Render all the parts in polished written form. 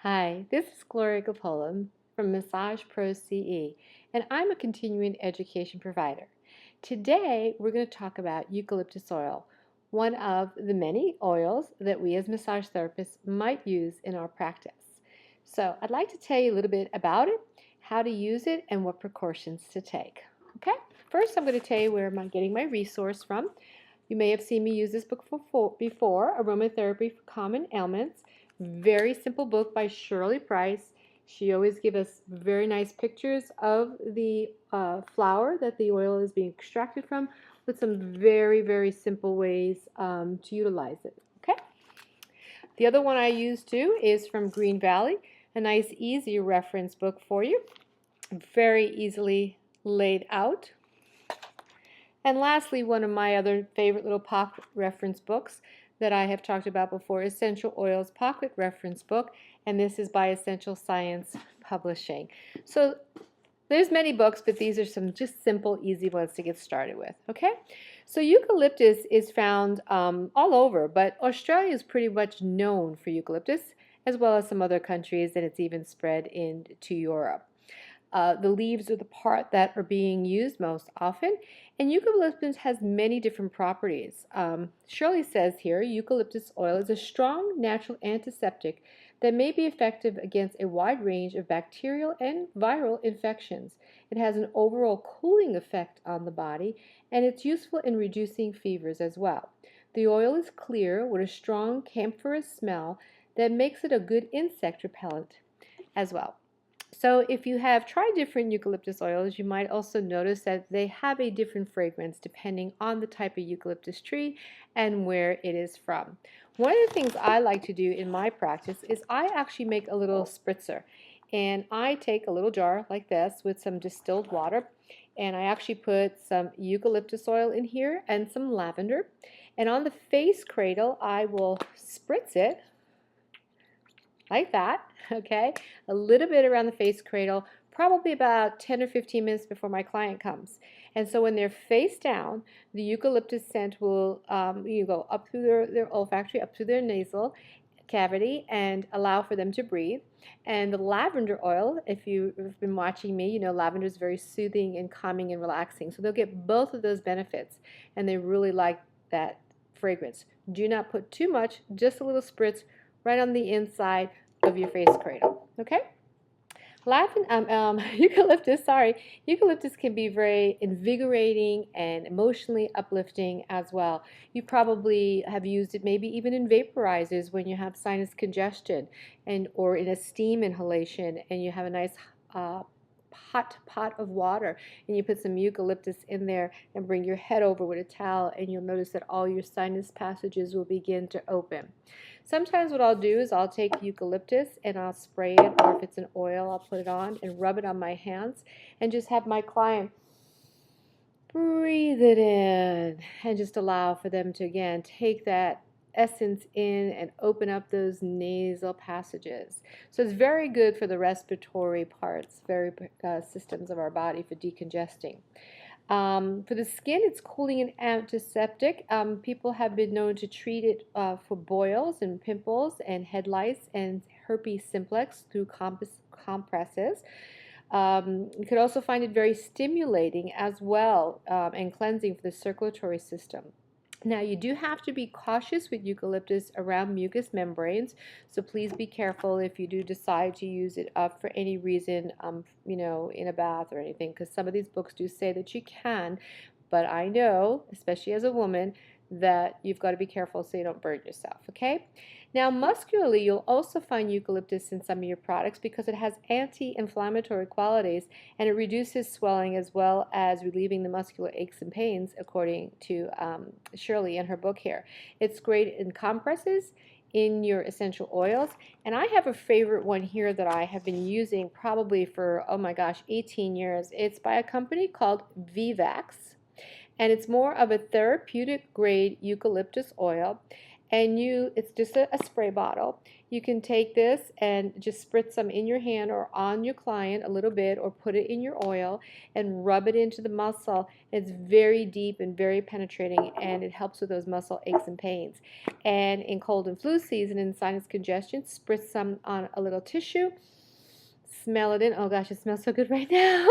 Hi, this is Gloria Capola from Massage Pro CE, and I'm a continuing education provider. Today, we're going to talk about eucalyptus oil, one of the many oils that we as massage therapists might use in our practice. So, I'd like to tell you a little bit about it, how to use it, and what precautions to take. Okay, first, I'm going to tell you where I'm getting my resource from. You may have seen me use this book before, Aromatherapy for Common Ailments. Very simple book by Shirley Price. She always gives us very nice pictures of the flower that the oil is being extracted from with some very, very simple ways to utilize it. Okay. The other one I use too is from Green Valley, a nice easy reference book for you. Very easily laid out. And lastly, one of my other favorite little pocket reference books that I have talked about before, Essential Oils Pocket Reference Book, and this is by Essential Science Publishing. So there's many books, but these are some just simple, easy ones to get started with, okay? So eucalyptus is found all over, but Australia is pretty much known for eucalyptus, as well as some other countries, and it's even spread into Europe. The leaves are the part that are being used most often, and eucalyptus has many different properties. Shirley says here, eucalyptus oil is a strong natural antiseptic that may be effective against a wide range of bacterial and viral infections. It has an overall cooling effect on the body, and it's useful in reducing fevers as well. The oil is clear with a strong camphorous smell that makes it a good insect repellent as well. So if you have tried different eucalyptus oils, you might also notice that they have a different fragrance depending on the type of eucalyptus tree and where it is from. One of the things I like to do in my practice is I actually make a little spritzer. And I take a little jar like this with some distilled water, and I actually put some eucalyptus oil in here and some lavender. And on the face cradle, I will spritz it like that, okay? A little bit around the face cradle, probably about 10 or 15 minutes before my client comes. And so when they're face down, the eucalyptus scent will go up through their olfactory, up through their nasal cavity, and allow for them to breathe. And the lavender oil, if you've been watching me, you know lavender is very soothing and calming and relaxing. So they'll get both of those benefits, and they really like that fragrance. Do not put too much, just a little spritz right on the inside of your face cradle, okay? Eucalyptus can be very invigorating and emotionally uplifting as well. You probably have used it maybe even in vaporizers when you have sinus congestion or in a steam inhalation and you have a nice hot pot of water and you put some eucalyptus in there and bring your head over with a towel, and you'll notice that all your sinus passages will begin to open. Sometimes what I'll do is I'll take eucalyptus and I'll spray it, or if it's an oil, I'll put it on and rub it on my hands and just have my client breathe it in and just allow for them to, again, take that essence in and open up those nasal passages. So it's very good for the respiratory parts, systems of our body for decongesting. For the skin, it's cooling and antiseptic. People have been known to treat it for boils and pimples and head lice and herpes simplex through compresses. You could also find it very stimulating as well and cleansing for the circulatory system. Now, you do have to be cautious with eucalyptus around mucous membranes, so please be careful if you do decide to use it up for any reason, in a bath or anything, because some of these books do say that you can, but I know, especially as a woman, that you've got to be careful so you don't burn yourself, okay? Now, muscularly, you'll also find eucalyptus in some of your products because it has anti-inflammatory qualities and it reduces swelling as well as relieving the muscular aches and pains, according to Shirley in her book here. It's great in compresses, in your essential oils, and I have a favorite one here that I have been using probably for, oh my gosh, 18 years. It's by a company called Vivax, and it's more of a therapeutic grade eucalyptus oil. And it's just a spray bottle. You can take this and just spritz some in your hand or on your client a little bit, or put it in your oil and rub it into the muscle. It's very deep and very penetrating, and it helps with those muscle aches and pains. And in cold and flu season and sinus congestion, spritz some on a little tissue. Smell it in. Oh gosh, it smells so good right now.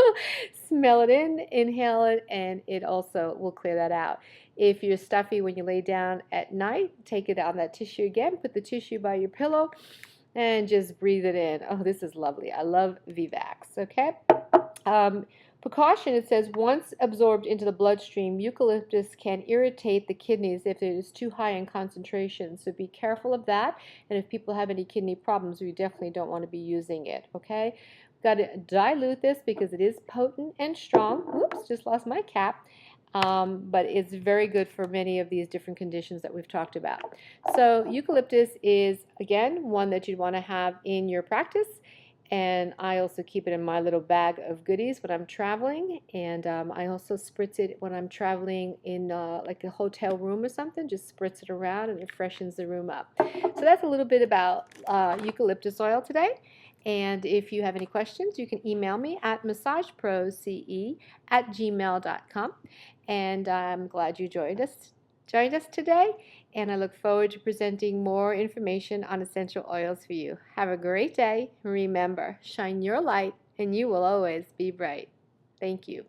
Smell it in, inhale it, and it also will clear that out. If you're stuffy when you lay down at night, take it on that tissue again. Put the tissue by your pillow and just breathe it in. Oh, this is lovely. I love Vivax, okay? Precaution, it says, once absorbed into the bloodstream, eucalyptus can irritate the kidneys if it is too high in concentration. So be careful of that. And if people have any kidney problems, we definitely don't want to be using it, okay? We've got to dilute this because it is potent and strong. Oops, just lost my cap. But it's very good for many of these different conditions that we've talked about. So eucalyptus is, again, one that you'd want to have in your practice. And I also keep it in my little bag of goodies when I'm traveling. And I also spritz it when I'm traveling in like a hotel room or something. Just spritz it around and it freshens the room up. So that's a little bit about eucalyptus oil today. And if you have any questions, you can email me at massageproce@gmail.com. And I'm glad you joined us today. And I look forward to presenting more information on essential oils for you. Have a great day. Remember, shine your light and you will always be bright. Thank you.